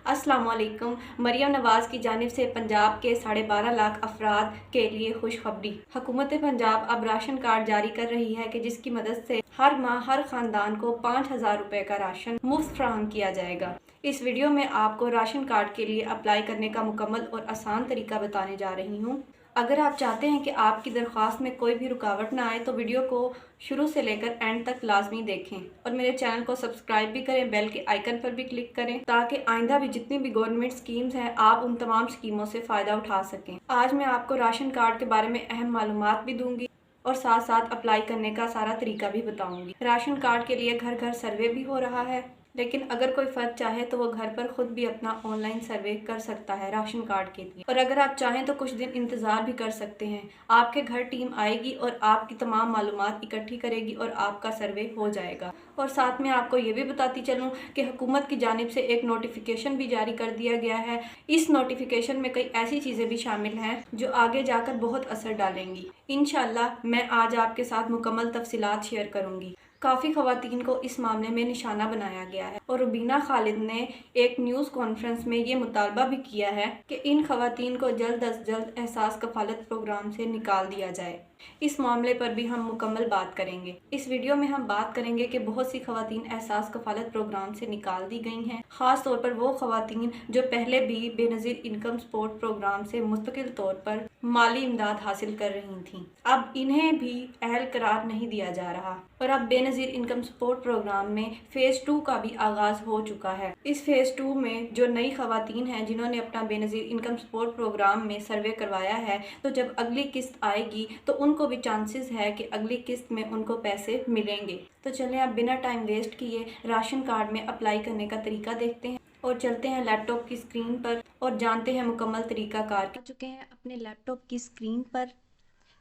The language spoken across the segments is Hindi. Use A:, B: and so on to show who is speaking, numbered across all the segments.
A: अस्सलाम वालेकुम। मरियम नवाज़ की जानिब से पंजाब के 12.5 लाख अफराद के लिए खुशखबरी। हुकूमत पंजाब अब राशन कार्ड जारी कर रही है कि जिसकी मदद से हर माह हर ख़ानदान को 5,000 रुपये का राशन मुफ्त फराहम किया जाएगा। इस वीडियो में आपको राशन कार्ड के लिए अप्लाई करने का मुकम्मल और आसान तरीका बताने जा रही हूँ। अगर आप चाहते हैं कि आपकी दरख्वास्त में कोई भी रुकावट ना आए तो वीडियो को शुरू से लेकर एंड तक लाजमी देखें और मेरे चैनल को सब्सक्राइब भी करें, बेल के आइकन पर भी क्लिक करें ताकि आइंदा भी जितनी भी गवर्नमेंट स्कीम्स हैं आप उन तमाम स्कीमों से फ़ायदा उठा सकें। आज मैं आपको राशन कार्ड के बारे में अहम मालूमात भी दूंगी और साथ साथ अप्लाई करने का सारा तरीका भी बताऊंगी। राशन कार्ड के लिए घर घर सर्वे भी हो रहा है, लेकिन अगर कोई फ़र्द चाहे तो वो घर पर खुद भी अपना ऑनलाइन सर्वे कर सकता है राशन कार्ड के लिए। और अगर आप चाहें तो कुछ दिन इंतज़ार भी कर सकते हैं। आपके घर टीम आएगी और आपकी तमाम मालूमात इकट्ठी करेगी और आपका सर्वे हो जाएगा। और साथ में आपको ये भी बताती चलूँ कि हुकूमत की जानिब से एक नोटिफिकेशन भी जारी कर दिया गया है। इस नोटिफिकेशन में कई ऐसी चीज़ें भी शामिल हैं जो आगे जाकर बहुत असर डालेंगी। इंशाल्लाह मैं आज आपके साथ मुकम्मल तफसीलात शेयर करूँगी। काफ़ी ख़वातीन को इस मामले में निशाना बनाया गया है और रुबीना खालिद ने एक न्यूज़ कॉन्फ्रेंस में ये मुतालबा भी किया है कि इन ख़वातीन को जल्द अज जल्द एहसास कफ़ालत प्रोग्राम से निकाल दिया जाए। इस मामले पर भी हम मुकम्मल बात करेंगे। इस वीडियो में हम बात करेंगे कि बहुत सी ख़वातीन एहसास कफ़ालत प्रोग्राम से निकाल दी गई हैं, ख़ास तौर पर वो ख़वातीन जो पहले भी बेनज़ीर इनकम सपोर्ट प्रोग्राम से मुस्तकिल तौर पर माली इमदाद हासिल कर रही थीं। अब इन्हें भी अहल करार नहीं दिया जा रहा और अब बेनज़ीर इनकम सपोर्ट प्रोग्राम में फ़ेज़ 2 का भी आगाज़ हो चुका है। इस फ़ेज़ 2 में जो नई ख़वातीन हैं जिन्होंने अपना बेनज़ीर इनकम सपोर्ट प्रोग्राम में सर्वे करवाया है, तो जब अगली किस्त आएगी तो उनको भी चांसेस है कि अगली किस्त में उनको पैसे मिलेंगे। तो चलें अब बिना टाइम वेस्ट किए राशन कार्ड में अप्लाई करने का तरीका देखते हैं और चलते हैं लैपटॉप की स्क्रीन पर और जानते हैं मुकम्मल तरीकाकार। आ चुके हैं अपने लैपटॉप की स्क्रीन पर।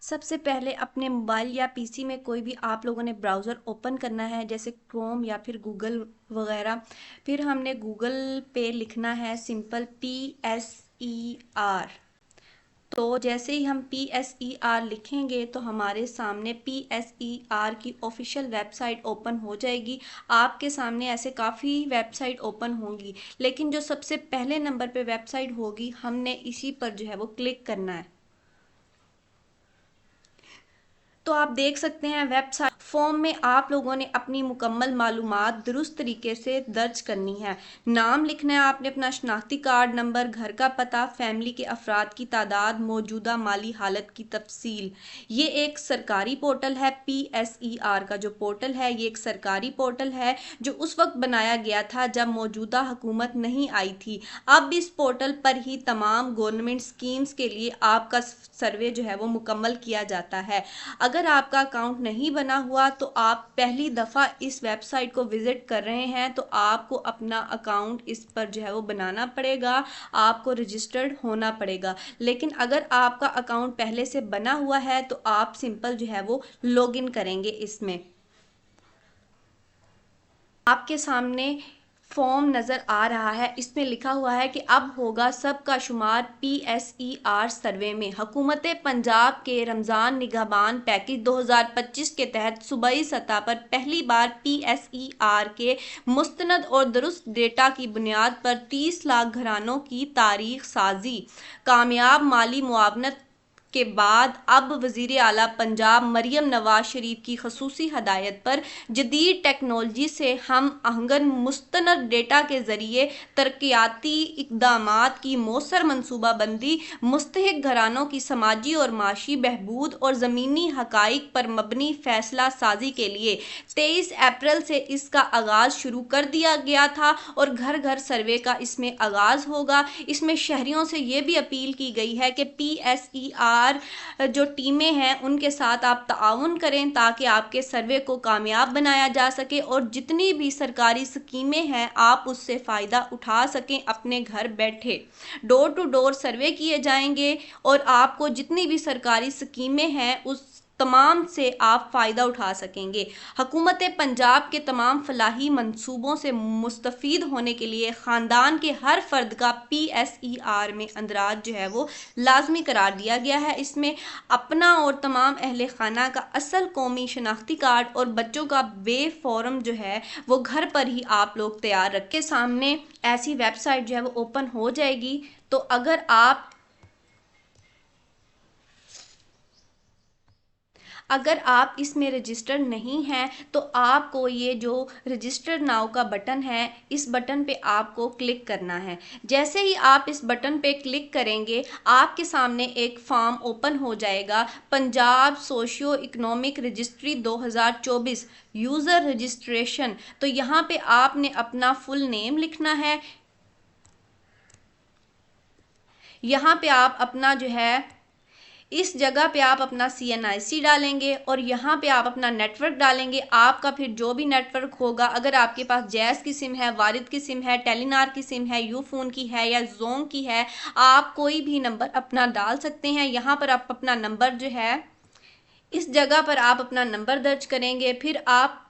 A: सबसे पहले अपने मोबाइल या पीसी में कोई भी आप लोगों ने ब्राउज़र ओपन करना है, जैसे क्रोम या फिर गूगल वगैरह। फिर हमने गूगल पे लिखना है सिंपल PSER। तो जैसे ही हम PSER लिखेंगे तो हमारे सामने PSER की ऑफिशियल वेबसाइट ओपन हो जाएगी। आपके सामने ऐसे काफ़ी वेबसाइट ओपन होंगी, लेकिन जो सबसे पहले नंबर पे वेबसाइट होगी हमने इसी पर जो है वो क्लिक करना है। तो आप देख सकते हैं वेबसाइट फॉर्म में आप लोगों ने अपनी मुकम्मल मालूमात दुरुस्त तरीके से दर्ज करनी है। नाम लिखना है आपने अपना, शनाख्ती कार्ड नंबर, घर का पता, फैमिली के अफराद की तादाद, मौजूदा माली हालत की तफसील। ये एक सरकारी पोर्टल है। PSER का जो पोर्टल है ये एक सरकारी पोर्टल है जो उस वक्त बनाया गया था जब मौजूदा हुकूमत नहीं आई थी। अब इस पोर्टल पर ही तमाम गवर्नमेंट स्कीम्स के लिए आपका सर्वे जो है वो मुकम्मल किया जाता है। अगर आपका अकाउंट नहीं बना हुआ तो आप पहली दफ़ा इस वेबसाइट को विज़िट कर रहे हैं तो आपको अपना अकाउंट इस पर जो है वो बनाना पड़ेगा, आपको रजिस्टर्ड होना पड़ेगा। लेकिन अगर आपका अकाउंट पहले से बना हुआ है तो आप सिंपल जो है वो लॉगिन करेंगे। इसमें आपके सामने फॉर्म नज़र आ रहा है, इसमें लिखा हुआ है कि अब होगा सबका शुमार PSER सर्वे में। हुकूमत पंजाब के रमज़ान निगहबान पैकेज 2025 के तहत सूबाई सतह पर पहली बार PSER के मुस्तनद और दुरुस्त डेटा की बुनियाद पर 30 लाख घरानों की तारीख साजी। कामयाब माली मुआवनत के बाद अब वज़ीर आला पंजाब मरियम नवाज शरीफ की खसूसी हदायत पर जदीद टेक्नोलॉजी से हम आहंगन मुस्तनद डेटा के ज़रिए तरक्याती इक़दामात की मौसर मनसूबाबंदी, मुस्तहिक घरानों की समाजी और माशी बहबूद और ज़मीनी हक़ाइक़ पर मबनी फ़ैसला साजी के लिए 23 अप्रैल से इसका आगाज़ शुरू कर दिया गया था और घर घर सर्वे का इसमें आगाज़ होगा। इसमें शहरियों से ये भी अपील की गई है कि PSER जो टीमें हैं उनके साथ आप ताउन करें ताकि आपके सर्वे को कामयाब बनाया जा सके और जितनी भी सरकारी स्कीमें हैं आप उससे फ़ायदा उठा सकें। अपने घर बैठे डोर टू डोर सर्वे किए जाएंगे और आपको जितनी भी सरकारी स्कीमें हैं उस तमाम से आप फ़ायदा उठा सकेंगे। हुकूमत पंजाब के तमाम फलाही मंसूबों से मुस्तफ़ीद होने के लिए ख़ानदान के हर फ़र्द का PSER में अंदराज जो है वो लाजमी करार दिया गया है। इसमें अपना और तमाम अहले खाना का असल कौमी शनाख्ती कार्ड और बच्चों का वे फॉर्म जो है वो घर पर ही आप लोग तैयार रख के सामने ऐसी वेबसाइट जो है वो ओपन हो जाएगी। तो अगर आप इसमें रजिस्टर नहीं हैं तो आपको ये जो रजिस्टर नाउ का बटन है इस बटन पे आपको क्लिक करना है। जैसे ही आप इस बटन पे क्लिक करेंगे आपके सामने एक फॉर्म ओपन हो जाएगा, Punjab socio economic registry 2024 user registration. तो यहाँ पे आपने अपना फुल नेम लिखना है। यहाँ पे आप अपना जो है इस जगह पे आप अपना CNIC डालेंगे और यहाँ पे आप अपना नेटवर्क डालेंगे। आपका फिर जो भी नेटवर्क होगा, अगर आपके पास जैज़ की सिम है, वारिद की सिम है, टेलीनार की सिम है, यूफोन की है या जोंग की है, आप कोई भी नंबर अपना डाल सकते हैं। यहाँ पर आप अपना नंबर जो है इस जगह पर आप अपना नंबर दर्ज करेंगे। फिर आप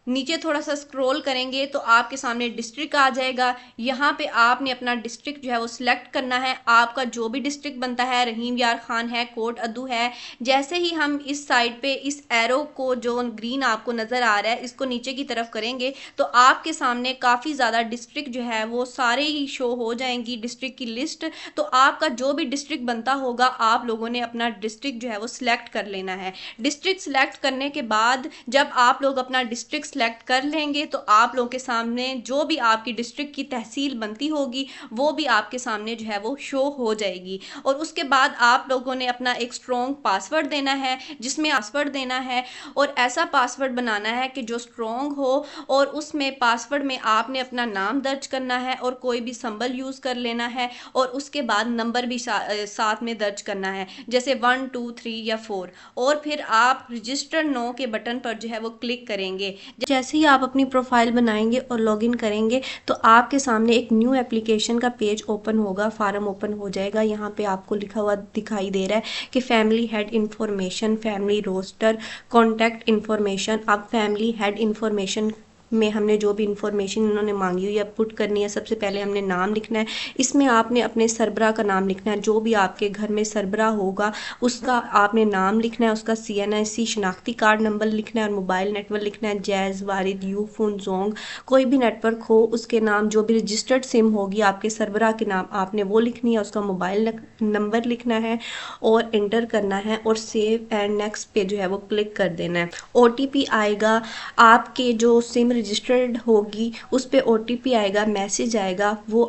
A: नीचे थोड़ा सा स्क्रॉल करेंगे तो आपके सामने डिस्ट्रिक्ट आ जाएगा। यहाँ पे आपने अपना डिस्ट्रिक्ट जो है वो सिलेक्ट करना है। आपका जो भी डिस्ट्रिक्ट बनता है, रहीम यार खान है, कोट अद्दू है। जैसे ही हम इस साइड पे इस एरो को जो ग्रीन आपको नज़र आ रहा है इसको नीचे की तरफ करेंगे तो आपके सामने काफ़ी ज़्यादा डिस्ट्रिक्ट जो है वो सारे ही शो हो जाएंगी, डिस्ट्रिक्ट की लिस्ट। तो आपका जो भी डिस्ट्रिक्ट बनता होगा आप लोगों ने अपना डिस्ट्रिक्ट जो है वो सिलेक्ट कर लेना है। डिस्ट्रिक्ट सिलेक्ट करने के बाद जब आप लोग अपना डिस्ट्रिक्ट सेलेक्ट कर लेंगे तो आप लोगों के सामने जो भी आपकी डिस्ट्रिक्ट की तहसील बनती होगी वो भी आपके सामने जो है वो शो हो जाएगी। और उसके बाद आप लोगों ने अपना एक स्ट्रॉन्ग पासवर्ड देना है, जिसमें पासवर्ड देना है और ऐसा पासवर्ड बनाना है कि जो स्ट्रॉन्ग हो और उसमें पासवर्ड में आपने अपना नाम दर्ज करना है और कोई भी सिंबल यूज़ कर लेना है और उसके बाद नंबर भी साथ में दर्ज करना है, जैसे 1 2 3 या 4। और फिर आप रजिस्टर नो के बटन पर जो है वो क्लिक करेंगे। जैसे ही आप अपनी प्रोफाइल बनाएंगे और लॉगिन करेंगे तो आपके सामने एक न्यू एप्लीकेशन का पेज ओपन होगा, फार्म ओपन हो जाएगा। यहाँ पे आपको लिखा हुआ दिखाई दे रहा है कि family head information, family roster, contact information. अब फैमिली हेड इंफॉर्मेशन में हमने जो भी इंफॉर्मेशन इन्होंने मांगी हुई है पुट करनी है। सबसे पहले हमने नाम लिखना है, इसमें आपने अपने सरबरा का नाम लिखना है। जो भी आपके घर में सरबरा होगा उसका आपने नाम लिखना है, उसका CNIC शनाख्ती कार्ड नंबर लिखना है और मोबाइल नेटवर्क लिखना है। जैज़, वारिद, यूफोन, जोंग कोई भी नेटवर्क हो उसके नाम, जो भी रजिस्टर्ड सिम होगी आपके सरबरा के नाम आपने वो लिखनी है, उसका मोबाइल नंबर लिखना है और एंटर करना है और सेव एंड नेक्स्ट पे जो है वो क्लिक कर देना है। OTP आएगा, आपके जो सिम रजिस्टर्ड होगी उस पे OTP आएगा, मैसेज आएगा। वो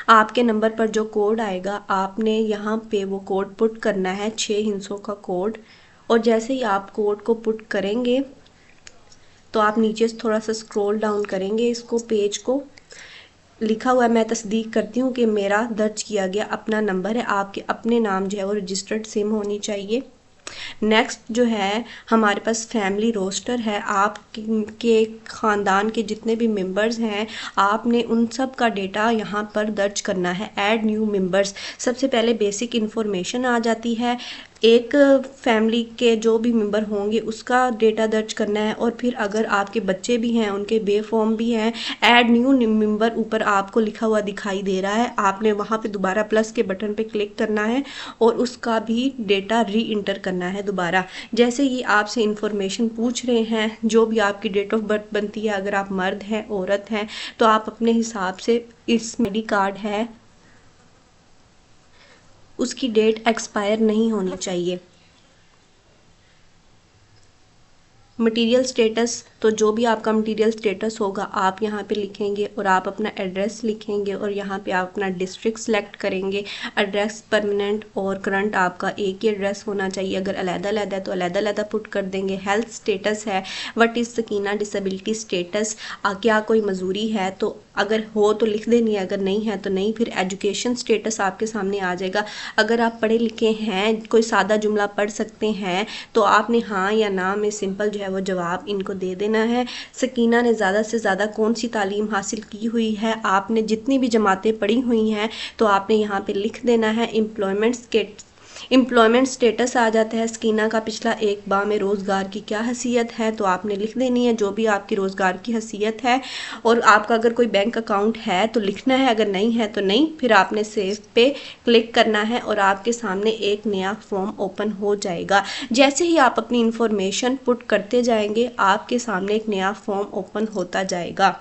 A: आपके नंबर पर जो कोड आएगा आपने यहाँ पे वो कोड पुट करना है, 6 हिंसों का कोड। और जैसे ही आप कोड को पुट करेंगे तो आप नीचे से थोड़ा सा स्क्रॉल डाउन करेंगे, इसको पेज को लिखा हुआ है, मैं तस्दीक करती हूँ कि मेरा दर्ज किया गया अपना नंबर है। आपके अपने नाम जो है वो रजिस्टर्ड सिम होनी चाहिए। नेक्स्ट जो है हमारे पास फैमिली रोस्टर है। आपके ख़ानदान के जितने भी मेंबर्स हैं आपने उन सब का डेटा यहाँ पर दर्ज करना है। ऐड न्यू मेंबर्स, सबसे पहले बेसिक इन्फॉर्मेशन आ जाती है। एक फैमिली के जो भी मेंबर होंगे उसका डेटा दर्ज करना है और फिर अगर आपके बच्चे भी हैं उनके बे फॉर्म भी हैं। ऐड न्यू मेंबर ऊपर आपको लिखा हुआ दिखाई दे रहा है, आपने वहाँ पे दोबारा प्लस के बटन पे क्लिक करना है और उसका भी डेटा री इंटर करना है दोबारा। जैसे ही आपसे इंफॉर्मेशन पूछ रहे हैं, जो भी आपकी डेट ऑफ बर्थ बनती है, अगर आप मर्द हैं औरत हैं तो आप अपने हिसाब से, इस मेडी कार्ड है उसकी डेट एक्सपायर नहीं होनी चाहिए। मटेरियल स्टेटस, तो जो भी आपका मटेरियल स्टेटस होगा आप यहाँ पे लिखेंगे और आप अपना एड्रेस लिखेंगे और यहाँ पे आप अपना डिस्ट्रिक्ट सेलेक्ट करेंगे। एड्रेस परमानेंट और करंट आपका एक ही एड्रेस होना चाहिए, अगर अलग-अलग है तो अलग-अलग पुट कर देंगे। हेल्थ स्टेटस है, what is Sakina disability status, क्या कोई मजूरी है तो अगर हो तो लिख देनी है, अगर नहीं है तो नहीं। फिर एजुकेशन स्टेटस आपके सामने आ जाएगा, अगर आप पढ़े लिखे हैं, कोई सादा जुमला पढ़ सकते हैं तो आपने हाँ या ना में सिंपल जो है वो जवाब इनको दे देना है। सकीना ने ज़्यादा से ज़्यादा कौन सी तालीम हासिल की हुई है, आपने जितनी भी जमातें पढ़ी हुई हैं तो आपने यहाँ पे लिख देना है। एम्प्लॉयमेंट एम्प्लॉयमेंट स्टेटस आ जाता है, स्कीना का पिछला एक माह में रोज़गार की क्या हैसियत है, तो आपने लिख देनी है जो भी आपकी रोज़गार की हैसियत है। और आपका अगर कोई बैंक अकाउंट है तो लिखना है, अगर नहीं है तो नहीं। फिर आपने सेव पे क्लिक करना है और आपके सामने एक नया फॉर्म ओपन हो जाएगा। जैसे ही आप अपनी इंफॉर्मेशन पुट करते जाएंगे आपके सामने एक नया फॉर्म ओपन होता जाएगा।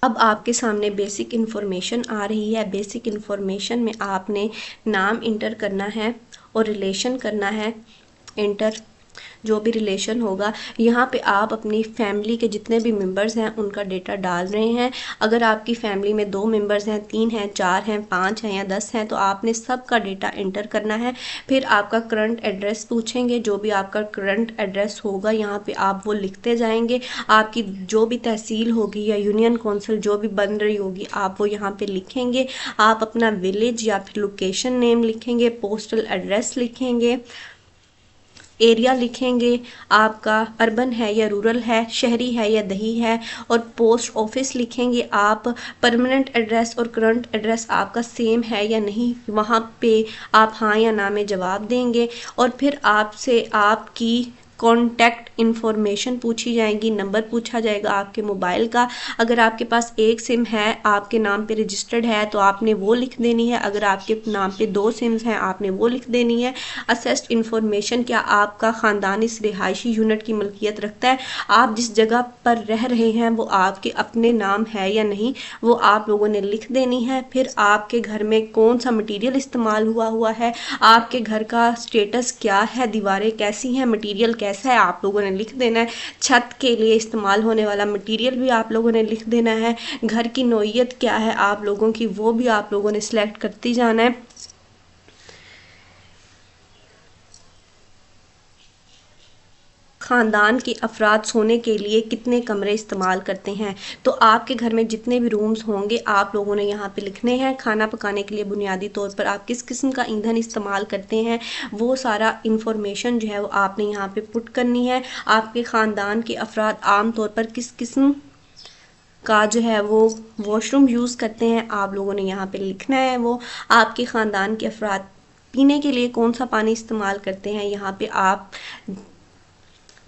A: अब आपके सामने बेसिक इन्फॉर्मेशन आ रही है। बेसिक इन्फॉर्मेशन में आपने नाम इंटर करना है और रिलेशन करना है इंटर, जो भी रिलेशन होगा। यहाँ पे आप अपनी फैमिली के जितने भी मेंबर्स हैं उनका डेटा डाल रहे हैं। अगर आपकी फैमिली में 2 मेंबर्स हैं, 3 हैं, 4 हैं, 5 हैं या 10 हैं तो आपने सबका डेटा इंटर करना है। फिर आपका करंट एड्रेस पूछेंगे, जो भी आपका करंट एड्रेस होगा यहाँ पे आप वो लिखते जाएंगे। आपकी जो भी तहसील होगी या यूनियन काउंसिल जो भी बन रही होगी आप वो यहाँ पे लिखेंगे। आप अपना विलेज या फिर लोकेशन नेम लिखेंगे, पोस्टल एड्रेस लिखेंगे, एरिया लिखेंगे, आपका अर्बन है या रूरल है, शहरी है या दही है, और पोस्ट ऑफिस लिखेंगे। आप परमानेंट एड्रेस और करंट एड्रेस आपका सेम है या नहीं, वहाँ पे आप हाँ या ना में जवाब देंगे। और फिर आपसे आपकी कॉन्टैक्ट इन्फॉर्मेशन पूछी जाएगी, नंबर पूछा जाएगा आपके मोबाइल का। अगर आपके पास एक सिम है आपके नाम पे रजिस्टर्ड है तो आपने वो लिख देनी है। अगर आपके नाम पे 2 सिम्स हैं आपने वो लिख देनी है। असेस्ड इन्फॉर्मेशन, क्या आपका ख़ानदान इस रिहायशी यूनिट की मलकियत रखता है, आप जिस जगह पर रह रहे हैं वो आपके अपने नाम है या नहीं, वो आप लोगों ने लिख देनी है। फिर आपके घर में कौन सा मटीरियल इस्तेमाल हुआ है, आपके घर का स्टेटस क्या है, दीवारें कैसी हैं, मटीरियल कैसा है, आप लोगों ने लिख देना है। छत के लिए इस्तेमाल होने वाला मटेरियल भी आप लोगों ने लिख देना है। घर की नौइयत क्या है आप लोगों की, वो भी आप लोगों ने सिलेक्ट करती जाना है। ख़ानदान के अफराद सोने के लिए कितने कमरे इस्तेमाल करते हैं, तो आपके घर में जितने भी रूम्स होंगे आप लोगों ने यहाँ पे लिखने हैं। खाना पकाने के लिए बुनियादी तौर पर आप किस किस्म का ईंधन इस्तेमाल करते हैं, वो सारा इंफॉर्मेशन जो है वो आपने यहाँ पे पुट करनी है। आपके ख़ानदान के अफराद आम तौर पर किस किस्म का जो है वो वॉशरूम यूज़ करते हैं आप लोगों ने यहाँ पे लिखना है। वो आपके ख़ानदान के अफराद पीने के लिए कौन सा पानी इस्तेमाल करते हैं, यहाँ पे आप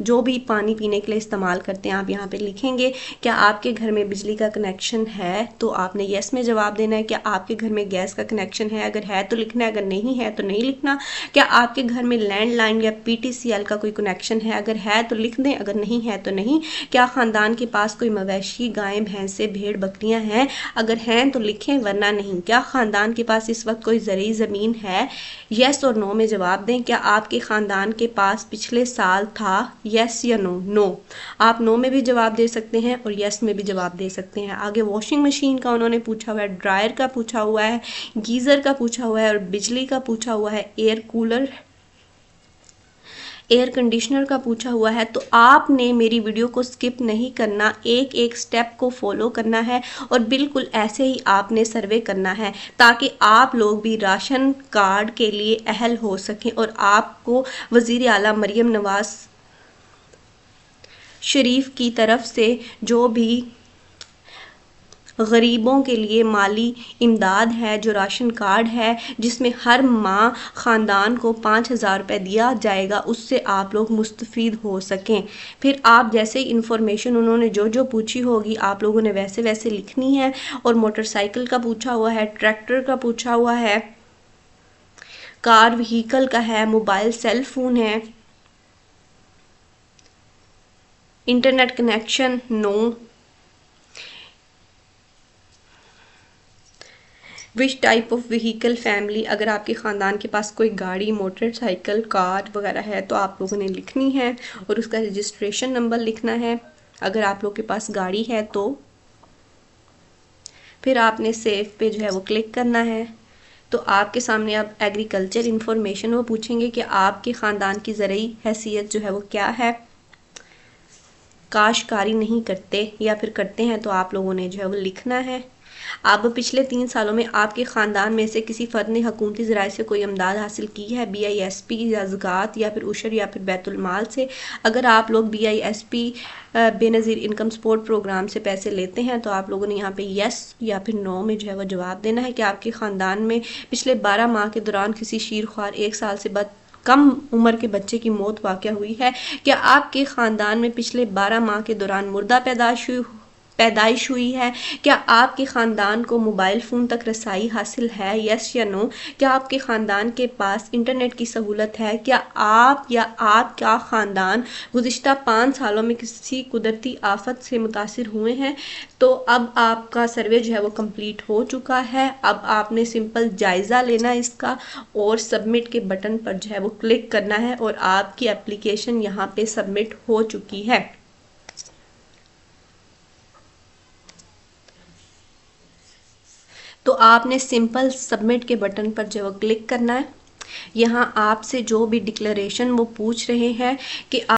A: जो भी पानी पीने के लिए इस्तेमाल करते हैं आप यहाँ पे लिखेंगे। क्या आपके घर में बिजली का कनेक्शन है तो आपने येस में जवाब देना है। क्या आपके घर में गैस का कनेक्शन है, अगर है तो लिखना है, अगर नहीं है तो नहीं लिखना। क्या आपके घर में लैंडलाइन या PTCL का कोई कनेक्शन है, अगर है तो लिख दें, अगर नहीं है तो नहीं। क्या ख़ानदान के पास कोई मवेशी, गायें, भैंसें, भेड़, बकरियाँ हैं, अगर हैं तो लिखें वरना नहीं। क्या ख़ानदान के पास इस वक्त कोई ज़रूरी ज़मीन है, येस और नो में जवाब दें। क्या आपके ख़ानदान के पास पिछले साल था, यस या नो। नो आप नो में भी जवाब दे सकते हैं और यस में भी जवाब दे सकते हैं। आगे वॉशिंग मशीन का उन्होंने पूछा हुआ है, ड्रायर का पूछा हुआ है, गीज़र का पूछा हुआ है और बिजली का पूछा हुआ है, एयर कूलर, एयर कंडीशनर का पूछा हुआ है। तो आपने मेरी वीडियो को स्किप नहीं करना, एक एक स्टेप को फॉलो करना है और बिल्कुल ऐसे ही आपने सर्वे करना है ताकि आप लोग भी राशन कार्ड के लिए अहल हो सकें और आपको वज़ीर आला मरियम नवाज शरीफ की तरफ से जो भी गरीबों के लिए माली इमदाद है, जो राशन कार्ड है जिसमें हर माह ख़ानदान को 5,000 रुपये दिया जाएगा, उससे आप लोग मुस्तफ़ीद हो सकें। फिर आप जैसे इन्फॉर्मेशन उन्होंने जो जो पूछी होगी आप लोगों ने वैसे वैसे लिखनी है। और मोटरसाइकिल का पूछा हुआ है, ट्रैक्टर का पूछा हुआ है, कार व्हीकल का है, मोबाइल सेल फ़ोन है, internet connection no, which type of vehicle family, अगर आपके ख़ानदान के पास कोई गाड़ी, मोटरसाइकिल, कार वगैरह है तो आप लोगों ने लिखनी है और उसका रजिस्ट्रेशन नंबर लिखना है अगर आप लोग के पास गाड़ी है तो। फिर आपने सेव पे जो है वो क्लिक करना है। तो आपके सामने अब एग्रीकल्चर इन्फॉर्मेशन वो पूछेंगे कि आपके ख़ानदान की ज़रूरी हैसियत जो है वो क्या है, काश्तकारी नहीं करते या फिर करते हैं तो आप लोगों ने जो है वो लिखना है। अब पिछले 3 सालों में आपके ख़ानदान में से किसी फ़र्द ने हुकूमती ज़राए से कोई इमदाद हासिल की है, BISP या ज़कात या फिर उशर या फिर बैतुल माल से। अगर आप लोग BISP Benazir income support programme से पैसे लेते हैं तो आप लोगों ने यहाँ पे येस या फिर नो में जो है वो जवाब देना है कि आपके ख़ानदान में पिछले 12 माह के दौरान किसी शीरख्वार 1 साल से कम उम्र के बच्चे की मौत वाक़या हुई है। क्या आपके ख़ानदान में पिछले 12 माह के दौरान मुर्दा पैदाइश हुई है? क्या आपके ख़ानदान को मोबाइल फ़ोन तक रसाई हासिल है, यस या नो? क्या आपके ख़ानदान के पास इंटरनेट की सहूलत है? क्या आप या आपका ख़ानदान गुज़िश्ता 5 सालों में किसी कुदरती आफत से मुतासिर हुए हैं? तो अब आपका सर्वे जो है वो कंप्लीट हो चुका है। अब आपने सिंपल जायज़ा लेना है इसका और सबमिट के बटन पर जो है वो क्लिक करना है और आपकी एप्लीकेशन यहाँ पे सबमिट हो चुकी है। तो आपने सिंपल सबमिट के बटन पर जो क्लिक करना है। यहाँ आपसे जो भी डिक्लेरेशन वो पूछ रहे हैं कि